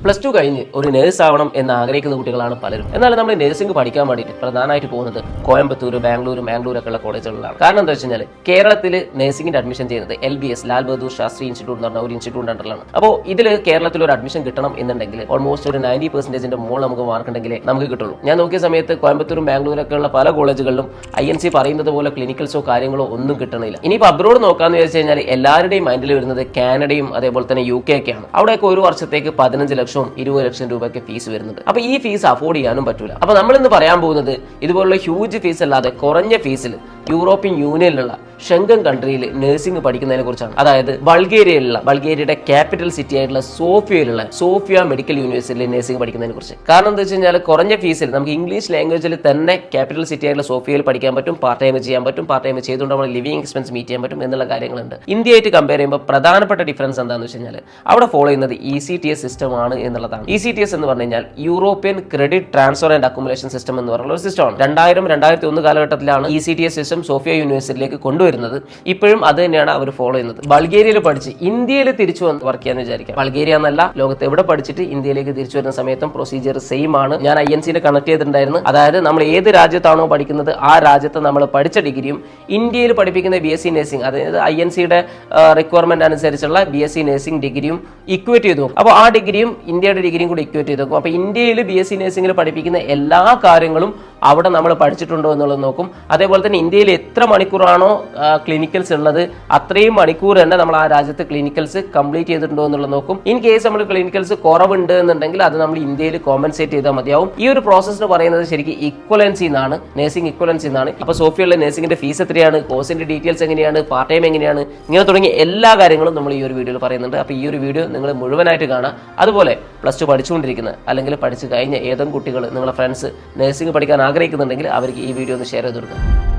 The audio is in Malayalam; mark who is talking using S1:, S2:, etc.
S1: +2 കഴിഞ്ഞ് ഒരു നേഴ്സ് ആവണം എന്ന് ആഗ്രഹിക്കുന്ന കുട്ടികളാണ് പലരും. എന്നാൽ നമ്മൾ നഴ്സിംഗ് പഠിക്കാൻ വേണ്ടിയിട്ട് പ്രധാനമായിട്ട് പോകുന്നത് കോയമ്പത്തൂർ, ബാംഗ്ലൂരൊക്കെ ഉള്ള കോളേജുകളിലാണ്. കാരണം എന്താ വെച്ച് കഴിഞ്ഞാൽ കേരളത്തിൽ നഴ്സിംഗിന്റെ അഡ്മിഷൻ ചെയ്യുന്നത് LBS, ലാൽ ബഹദൂർ ശാസ്ത്രി ഇൻസ്റ്റിറ്റ്യൂട്ട് എന്ന് പറഞ്ഞ ഒരു ഇൻസ്റ്റിറ്റ്യൂട്ട് അണ്ടറിലാണ്. അപ്പോൾ ഇതിൽ കേരളത്തിൽ ഒരു അഡ്മിഷൻ കിട്ടണം എന്നുണ്ടെങ്കിൽ ഓൾമോസ്റ്റ് ഒരു 90% മുകളിൽ നമുക്ക് മാർക്ക് ഉണ്ടെങ്കിലേ നമുക്ക് കിട്ടുള്ളൂ. ഞാൻ നോക്കിയ സമയത്ത് കോയമ്പത്തൂരും ബാംഗ്ലൂരൊക്കെ ഉള്ള പല കോളേജുകളിലും INC പറയുന്നത് പോലെ ക്ലിനിക്കൽസോ കാര്യങ്ങളോ ഒന്നും കിട്ടണില്ല. ഇനിയിപ്പോൾ അബ്രോഡ് നോക്കാന്ന് വെച്ച് കഴിഞ്ഞാൽ എല്ലാവരുടെയും മൈൻഡിൽ വരുന്നത് കാനഡയും അതേപോലെ തന്നെ UK ഒക്കെയാണ്. അവിടെയൊക്കെ ഒരു വർഷത്തേക്ക് 15 ലക്ഷവും 20 ലക്ഷം രൂപയൊക്കെ ഫീസ് വരുന്നുണ്ട്. അപ്പൊ ഈ ഫീസ് അഫോർഡ് ചെയ്യാനും പറ്റൂല. അപ്പൊ നമ്മൾ ഇന്ന് പറയാൻ പോകുന്നത് ഇതുപോലുള്ള ഹ്യൂജ് ഫീസ് അല്ലാതെ കുറഞ്ഞ ഫീസിൽ യൂറോപ്യൻ യൂണിയനിലുള്ള ഷെങ്കൻ കൺട്രിയിൽ നഴ്സിംഗ് പഠിക്കുന്നതിനെ കുറിച്ചാണ്. അതായത് ബൾഗേറിയയുടെ ക്യാപിറ്റൽ സിറ്റി ആയിട്ടുള്ള സോഫിയ മെഡിക്കൽ യൂണിവേഴ്സിറ്റിയിൽ നഴ്സിംഗ് പഠിക്കുന്നതിനെ കുറിച്ച്. കാരണം എന്താ വെച്ച് കഴിഞ്ഞാൽ കുറഞ്ഞ ഫീസിൽ നമുക്ക് ഇംഗ്ലീഷ് ലാംഗ്വേജിൽ തന്നെ ക്യാപിറ്റൽ സിറ്റി ആയിട്ടുള്ള സോഫിയയിൽ പഠിക്കാൻ പറ്റും, പാർട്ട് ടൈം ചെയ്യാൻ പറ്റും, പാർട്ട് ടൈം ചെയ്തുകൊണ്ട് നമ്മൾ ലിവിംഗ് എക്സ്പെൻസ് മീറ്റ് ചെയ്യാൻ പറ്റും എന്നുള്ള കാര്യങ്ങളുണ്ട്. ഇന്ത്യയായിട്ട് കമ്പയർ ചെയ്യുമ്പോൾ പ്രധാനപ്പെട്ട ഡിഫറൻസ് എന്താണെന്ന് വെച്ച് കഴിഞ്ഞാൽ അവിടെ ഫോളോ ചെയ്യുന്നത് ECTS സിസ്റ്റം ആണ് എന്നുള്ളതാണ്. ECTS എന്ന് പറഞ്ഞു കഴിഞ്ഞാൽ European credit transfer and accumulation system എന്ന് പറയുന്ന ഒരു സിസ്റ്റമാണ്. 2000-2001 കാലഘട്ടത്തിലാണ് ECTS സിസ്റ്റം സോഫിയ യൂണിവേഴ്സിറ്റിയിലേക്ക് കൊണ്ടുവരുന്നത്. ഇപ്പോഴും അത് തന്നെയാണ് അവർ ഫോളോ ചെയ്യുന്നത്. ബൾഗേറിയയിൽ പഠിച്ച് ഇന്ത്യയിൽ തിരിച്ചു വന്ന് വർക്ക് ചെയ്യാന്ന് വിചാരിക്കാം. ബൾഗേറിയ എന്നല്ല, ലോകത്ത് എവിടെ പഠിച്ചിട്ട് ഇന്ത്യയിലേക്ക് തിരിച്ചു വരുന്ന സമയത്തും പ്രൊസീജിയർ സെയിം ആണ്. ഞാൻ INC കണക്ട് ചെയ്തിട്ടുണ്ടായിരുന്നു. അതായത് നമ്മൾ ഏത് രാജ്യത്താണോ പഠിക്കുന്നത് ആ രാജ്യത്ത് നമ്മൾ പഠിച്ച ഡിഗ്രിയും ഇന്ത്യയിൽ പഠിപ്പിക്കുന്ന BSc നഴ്സിംഗ്, അതായത് INC റിക്വയർമെന്റ് അനുസരിച്ചുള്ള BSc നഴ്സിംഗ് ഡിഗ്രിയും ഇക്വേറ്റ് ചെയ്ത് നോക്കും. അപ്പോൾ ആ ഡിഗ്രിയും ഇന്ത്യയുടെ ഡിഗ്രിയും കൂടി ഇക്വേറ്റ് ചെയ്ത് നോക്കും. അപ്പോൾ ഇന്ത്യയിൽ BSc നഴ്സിംഗിൽ പഠിപ്പിക്കുന്ന എല്ലാ കാര്യങ്ങളും അവിടെ നമ്മൾ പഠിച്ചിട്ടുണ്ടോ എന്നുള്ളത് നോക്കും. അതേപോലെ തന്നെ ഇന്ത്യയിൽ എത്ര മണിക്കൂറാണോ ക്ലിനിക്കൽസ് ഉള്ളത് അത്രയും മണിക്കൂർ തന്നെ നമ്മൾ ആ രാജ്യത്ത് ക്ലിനിക്കൽസ് കംപ്ലീറ്റ് ചെയ്തിട്ടുണ്ടോ എന്നുള്ളത് നോക്കും. ഇൻ കേസ് നമ്മൾ ക്ലിനിക്കൽസ് കുറവുണ്ട് എന്നുണ്ടെങ്കിൽ അത് നമ്മൾ ഇന്ത്യയിൽ കോമ്പൻസേറ്റ് ചെയ്താൽ മതിയാവും. ഈ ഒരു പ്രോസസ് പറയുന്നത് ശരിക്കും ഇക്വലൻസി എന്നാണ്, നഴ്സിംഗ് ഇക്വലൻസി എന്നാണ്. അപ്പോൾ സോഫിയയിലെ നഴ്സിംഗിന്റെ ഫീസ് എത്രയാണ്, കോഴ്സിന്റെ ഡീറ്റെയിൽസ് എങ്ങനെയാണ്, പാർട്ട് ടൈം എങ്ങനെയാണ്, ഇങ്ങനെ തുടങ്ങിയ എല്ലാ കാര്യങ്ങളും നമ്മൾ ഈ ഒരു വീഡിയോയിൽ പറയുന്നുണ്ട്. അപ്പോൾ ഈ ഒരു വീഡിയോ നിങ്ങൾ മുഴുവനായിട്ട് കാണാം. അതുപോലെ +2 പഠിച്ചുകൊണ്ടിരിക്കുന്ന അല്ലെങ്കിൽ പഠിച്ചു കഴിഞ്ഞ ഏതെങ്കിലും കുട്ടികൾ നിങ്ങളുടെ ഫ്രണ്ട്സ് നഴ്സിംഗ് പഠിക്കാൻ ആഗ്രഹിക്കുന്നുണ്ടെങ്കിൽ അവർക്ക് ഈ വീഡിയോ ഒന്ന് ഷെയർ ചെയ്ത് കൊടുക്കുക.